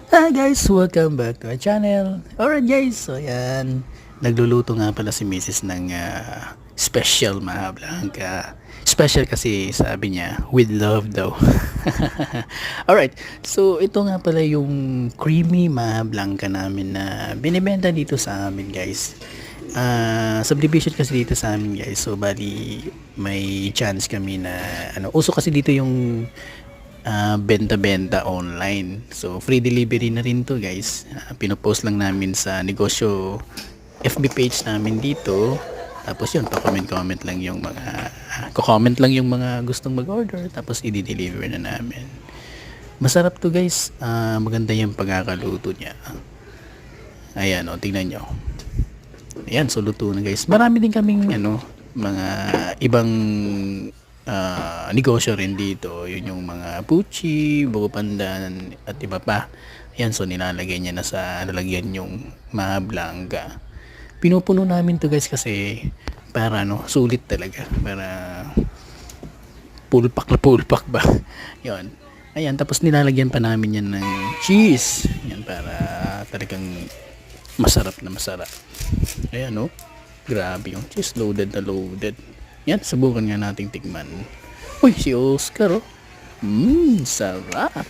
Hi guys, welcome back to our channel. Alright guys, so yan. Nagluluto nga pala si Mrs. ng special mga Blanca. Special kasi sabi niya, with love daw. Alright, so ito nga pala yung creamy mga Blanca namin na binibenta dito sa amin guys. Subdivision kasi dito sa amin guys. So bali may chance kami na uso kasi dito yung benta-benta online. So free delivery na rin to guys. Pinopost lang namin sa negosyo FB page namin dito. Tapos yun, pa-comment lang yung mga ko-comment lang yung mga gustong mag-order, tapos i-deliver na namin. Masarap to guys. Maganda yung pagkakaluto niya. Ayan, tingnan nyo. Ayan, so luto na guys. Marami din kaming mga ibang negosyo rin dito. Yun yung mga puchi, buko pandan at iba pa. Ayan, so nilalagay niya na sa lalagyan yung mga Blanca. Pinupuno namin to guys kasi para sulit talaga, para pulpak na pulpak ba. Yun. Ayan, tapos nilalagyan pa namin yan ng cheese. Yan, para talagang masarap na masarap. Ayan, grabe yung cheese, loaded na loaded. Yan, subukan nga nating tikman. Uy, si Oscar, sarap.